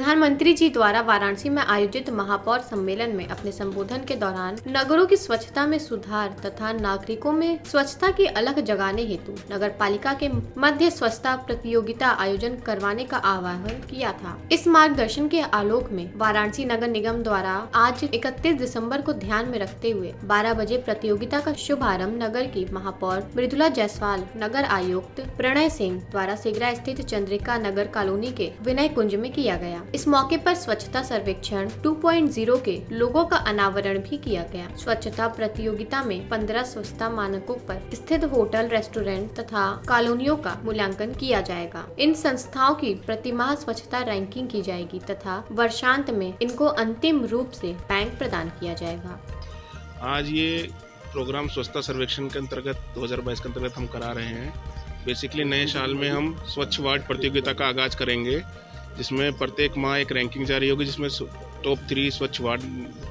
प्रधानमंत्री जी द्वारा वाराणसी में आयोजित महापौर सम्मेलन में अपने संबोधन के दौरान नगरों की स्वच्छता में सुधार तथा नागरिकों में स्वच्छता की अलख जगाने हेतु नगर पालिका के मध्य स्वच्छता प्रतियोगिता आयोजन करवाने का आह्वान किया था। इस मार्गदर्शन के आलोक में वाराणसी नगर निगम द्वारा आज 31 दिसंबर को ध्यान में रखते हुए 12 बजे प्रतियोगिता का शुभारंभ नगर की महापौर मृदुला जायसवाल, नगर आयुक्त प्रणय सिंह द्वारा सेगरा स्थित चंद्रिका नगर कॉलोनी के विनय कुंज में किया गया। इस मौके पर स्वच्छता सर्वेक्षण 2.0 के लोगो का अनावरण भी किया गया। स्वच्छता प्रतियोगिता में 15 स्वच्छता मानकों पर स्थित होटल, रेस्टोरेंट तथा कॉलोनियों का मूल्यांकन किया जाएगा। इन संस्थाओं की प्रतिमाह स्वच्छता रैंकिंग की जाएगी तथा वर्षांत में इनको अंतिम रूप से बैंक प्रदान किया जाएगा। आज ये प्रोग्राम स्वच्छता सर्वेक्षण के अंतर्गत 2022 के अंतर्गत हम करा रहे हैं। बेसिकली नए साल में हम स्वच्छ वार्ड प्रतियोगिता का आगाज करेंगे, जिसमें प्रत्येक माह एक रैंकिंग जारी होगी, जिसमें टॉप 3 स्वच्छ वार्ड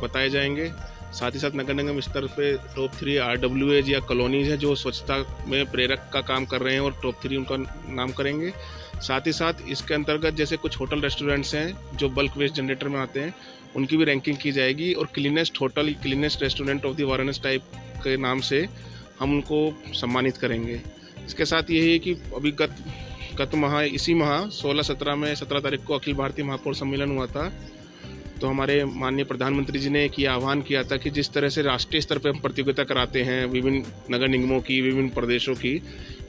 बताए जाएंगे। साथ ही साथ नगर निगम स्तर पे टॉप 3 RWAs या कॉलोनीज है जो स्वच्छता में प्रेरक का काम कर रहे हैं और टॉप 3 उनका नाम करेंगे। साथ ही साथ इसके अंतर्गत जैसे कुछ होटल रेस्टोरेंट्स हैं जो बल्क वेस्ट जनरेटर में आते हैं, उनकी भी रैंकिंग की जाएगी और cleanest hotel, cleanest restaurant of the Varanasi type के नाम से हम उनको सम्मानित करेंगे। इसके साथ यही है कि अभी गत माह इसी माह 16-17 में 17 तारीख को अखिल भारतीय महापौर सम्मेलन हुआ था। तो हमारे माननीय प्रधानमंत्री जी ने एक ये आह्वान किया था कि जिस तरह से राष्ट्रीय स्तर पर हम प्रतियोगिता कराते हैं विभिन्न नगर निगमों की, विभिन्न प्रदेशों की,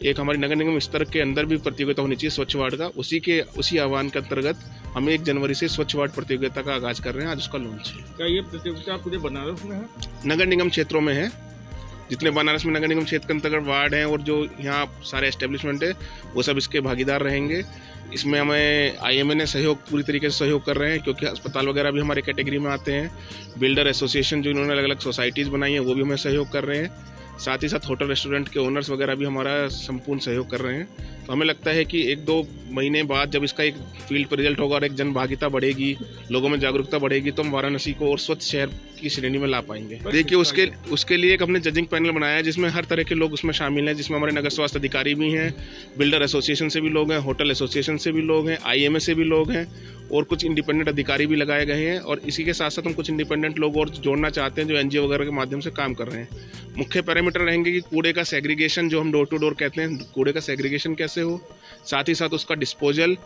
एक हमारी नगर निगम स्तर के अंदर भी प्रतियोगिता होनी चाहिए स्वच्छ वार्ड का। उसी आह्वान के अंतर्गत हम 1 जनवरी से स्वच्छ वार्ड प्रतियोगिता का आगाज कर रहे हैं। आज उसका लॉन्च है। क्या ये प्रतियोगिता पूरे बनारस में है? नगर निगम क्षेत्रों में है। जितने बनारस में नगर निगम क्षेत्र के अंतर्गत वार्ड हैं और जो यहाँ सारे एस्टेब्लिशमेंट है वो सब इसके भागीदार रहेंगे। इसमें हमें IMA ने पूरी तरीके से सहयोग कर रहे हैं, क्योंकि अस्पताल वगैरह भी हमारे कैटेगरी में आते हैं। बिल्डर एसोसिएशन जो इन्होंने अलग अलग सोसाइटीज़ बनाई हैं वो भी हमें सहयोग कर रहे हैं। साथ ही साथ होटल रेस्टोरेंट के ओनर्स वगैरह भी हमारा संपूर्ण सहयोग कर रहे हैं। तो हमें लगता है कि 1-2 महीने बाद जब इसका एक फील्ड पर रिजल्ट होगा और एक जनभागिता बढ़ेगी, लोगों में जागरूकता बढ़ेगी, तो हम वाराणसी को और स्वच्छ शहर की श्रेणी में ला पाएंगे। देखिए उसके लिए एक हमने जजिंग पैनल बनाया है जिसमें हर तरह के लोग उसमें शामिल हैं, जिसमें हमारे नगर स्वास्थ्य अधिकारी भी हैं, बिल्डर एसोसिएशन से भी लोग हैं, होटल एसोसिएशन से भी लोग हैं, IMA से भी लोग हैं और कुछ इंडिपेंडेंट अधिकारी भी लगाए गए हैं। और इसी के साथ साथ हम कुछ इंडिपेंडेंट लोग और जोड़ना चाहते हैं जो NGO वगैरह के माध्यम से काम कर रहे हैं। मुख्य पैरामीटर रहेंगे कि कूड़े का सेग्रीगेशन, जो हम डोर टू डोर कहते हैं, कूड़े का सेग्रीगेशन कैसे हो, साथ ही साथ उसका डिस्पोजल,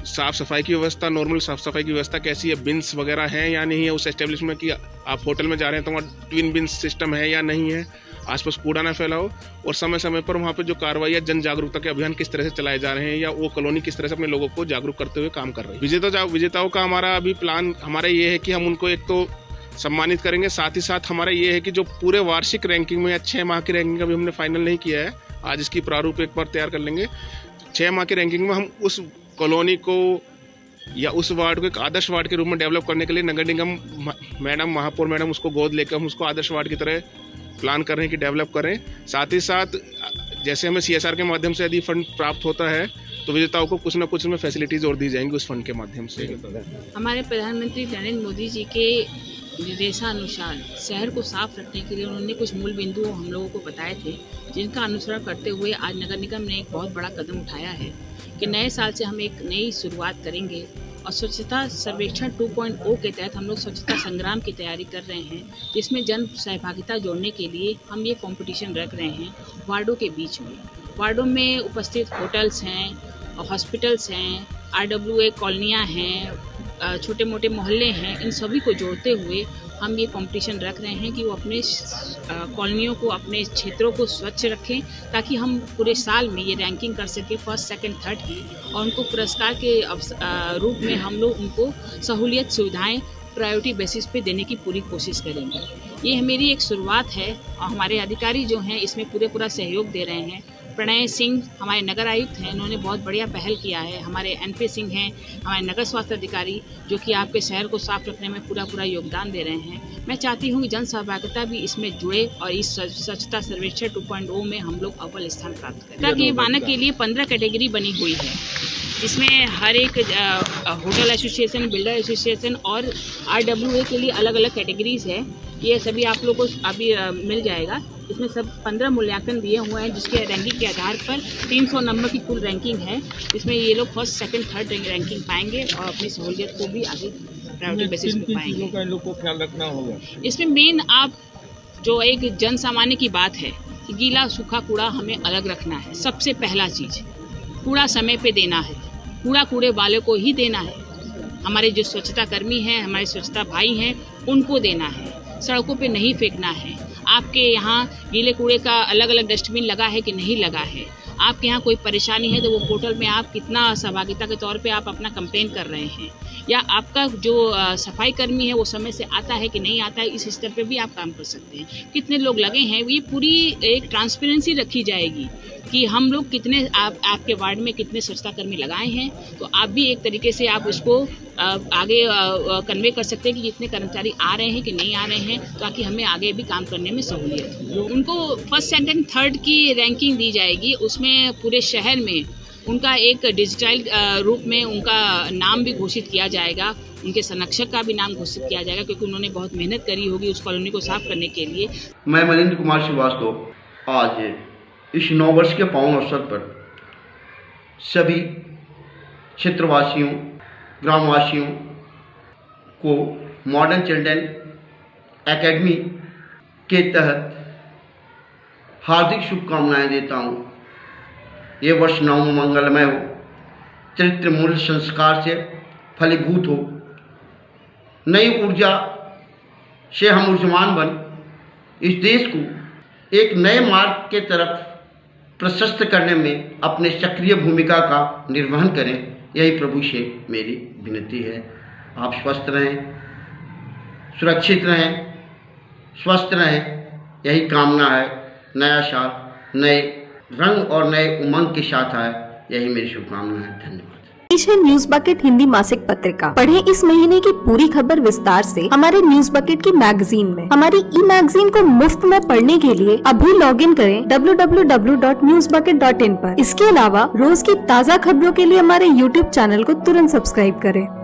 साफ सफाई की व्यवस्था, नॉर्मल साफ सफाई की व्यवस्था कैसी है, बिन्स वगैरह हैं या नहीं है उस एस्टेब्लिशमेंट की। आप होटल में जा रहे हैं तो वहाँ ट्विन बिन्स सिस्टम है या नहीं है, आसपास कूड़ा ना फैलाओ, और समय समय पर वहाँ पे जो कार्रवाई या जन जागरूकता के अभियान किस तरह से चलाए जा रहे हैं या वो कॉलोनी किस तरह से अपने लोगों को जागरूक करते हुए काम कर रही है। विजेताओं का हमारा अभी प्लान हमारा ये है कि हम उनको एक तो सम्मानित करेंगे, साथ ही साथ हमारा ये है कि जो पूरे वार्षिक रैंकिंग में या 6 माह की रैंकिंग अभी हमने फाइनल नहीं किया है, आज इसकी प्रारूप एक बार तैयार कर लेंगे। 6 माह की रैंकिंग में हम उस कॉलोनी को या उस वार्ड को एक आदर्श वार्ड के रूप में डेवलप करने के लिए नगर निगम मैडम, महापौर मैडम उसको गोद लेकर हम उसको आदर्श वार्ड की तरह प्लान कर रहे हैं कि डेवलप करें। साथ ही साथ जैसे हमें CSR के माध्यम से यदि फंड प्राप्त होता है तो विजेताओं को कुछ न कुछ में फैसिलिटीज और दी जाएंगी उस फंड के माध्यम से। हमारे प्रधानमंत्री नरेंद्र मोदी जी के निर्देशानुसार शहर को साफ रखने के लिए उन्होंने कुछ मूल बिंदु हम लोगों को बताए थे, जिनका अनुसरण करते हुए आज नगर निगम ने एक बहुत बड़ा कदम उठाया है कि नए साल से हम एक नई शुरुआत करेंगे और स्वच्छता सर्वेक्षण 2.0 के तहत हम लोग स्वच्छता संग्राम की तैयारी कर रहे हैं, जिसमें जन सहभागिता जोड़ने के लिए हम ये कंपटीशन रख रहे हैं वार्डों के बीच में। वार्डों में उपस्थित होटल्स हैं, हॉस्पिटल्स हैं, RWA कॉलोनियाँ हैं, छोटे मोटे मोहल्ले हैं, इन सभी को जोड़ते हुए हम ये कंपटीशन रख रहे हैं कि वो अपने कॉलोनियों को, अपने क्षेत्रों को स्वच्छ रखें, ताकि हम पूरे साल में ये रैंकिंग कर सकें 1st, 2nd, 3rd की, और उनको पुरस्कार के रूप में हम लोग उनको सहूलियत सुविधाएं प्रायोरिटी बेसिस पे देने की पूरी कोशिश करेंगे। ये मेरी एक शुरुआत है और हमारे अधिकारी जो हैं इसमें पूरा सहयोग दे रहे हैं। प्रणय सिंह हमारे नगर आयुक्त हैं, इन्होंने बहुत बढ़िया पहल किया है। हमारे NP सिंह हैं हमारे नगर स्वास्थ्य अधिकारी, जो कि आपके शहर को साफ रखने में पूरा योगदान दे रहे हैं। मैं चाहती हूँ कि जन सहभागिता भी इसमें जुड़े और इस स्वच्छता सर्वेक्षण 2.0 में हम लोग अव्वल स्थान प्राप्त करें। ताकि मानक के लिए 15 कैटेगरी बनी हुई है, इसमें हर एक होटल एसोसिएशन, बिल्डर एसोसिएशन और RWA के लिए अलग अलग कैटेगरीज है। ये सभी आप लोगों को अभी मिल जाएगा। इसमें सब 15 मूल्यांकन दिए हुए हैं, जिसके रैंकिंग के आधार पर 300 नंबर की कुल रैंकिंग है। इसमें ये लोग फर्स्ट, सेकंड, थर्ड रैंकिंग पाएंगे और अपनी सहूलियत को भी आगे प्रायोरिटी बेसिस पे चीज़ों पाएंगे। का इन लोग को ख्याल रखना होगा। इसमें मेन आप जो एक जन सामान्य की बात है कि गीला सूखा कूड़ा हमें अलग रखना है। सबसे पहला चीज़, कूड़ा समय पे देना है, कूड़ा कूड़े वाले को ही देना है। हमारे जो स्वच्छता कर्मी हैं, हमारे स्वच्छता भाई हैं, उनको देना है। सड़कों पे नहीं फेंकना है। आपके यहाँ गीले कूड़े का अलग अलग डस्टबिन लगा है कि नहीं लगा है? आपके यहाँ कोई परेशानी है तो वो पोर्टल में आप कितना सहभागिता के तौर पे आप अपना कंप्लेन कर रहे हैं, या आपका जो सफाई कर्मी है वो समय से आता है कि नहीं आता है, इस स्तर पे भी आप काम कर सकते हैं। कितने लोग लगे हैं, ये पूरी एक ट्रांसपेरेंसी रखी जाएगी कि हम लोग कितने आपके वार्ड में कितने स्वच्छता कर्मी लगाए हैं, तो आप भी एक तरीके से आप उसको आगे कन्वे कर सकते हैं कि कितने कर्मचारी आ रहे हैं कि नहीं आ रहे हैं, ताकि हमें आगे भी काम करने में सहूलियत हो। उनको फर्स्ट, सेकंड, थर्ड की रैंकिंग दी जाएगी। उसमें पूरे शहर में उनका एक डिजिटल रूप में उनका नाम भी घोषित किया जाएगा, उनके संरक्षक का भी नाम घोषित किया जाएगा, क्योंकि उन्होंने बहुत मेहनत करी होगी उस कॉलोनी को साफ करने के लिए। मैं मनिंद्र कुमार श्रीवास्तव आज इस 9 वर्ष के पावन अवसर पर सभी क्षेत्रवासियों, ग्रामवासियों को मॉडर्न चिल्ड्रन एकेडमी के तहत हार्दिक शुभकामनाएं देता हूँ। ये वर्ष नव मंगलमय हो, चरित्र मूल्य संस्कार से फलीभूत हो, नई ऊर्जा से हम ऊर्जमान बन इस देश को एक नए मार्ग के तरफ प्रशस्त करने में अपने सक्रिय भूमिका का निर्वहन करें, यही प्रभु से मेरी विनती है। आप स्वस्थ रहें, सुरक्षित रहें, स्वस्थ रहें, यही कामना है। नया साल नए रंग और नए उमंग के साथ आए, यही मेरी शुभकामना है। धन्यवाद। पेश है न्यूज बकेट हिंदी मासिक पत्रिका। पढ़ें इस महीने की पूरी खबर विस्तार से हमारे न्यूज बकेट की मैगजीन में। हमारी ई मैगजीन को मुफ्त में पढ़ने के लिए अभी लॉगिन करें www.newsbucket.in पर। इसके अलावा रोज की ताज़ा खबरों के लिए हमारे YouTube चैनल को तुरंत सब्सक्राइब करें।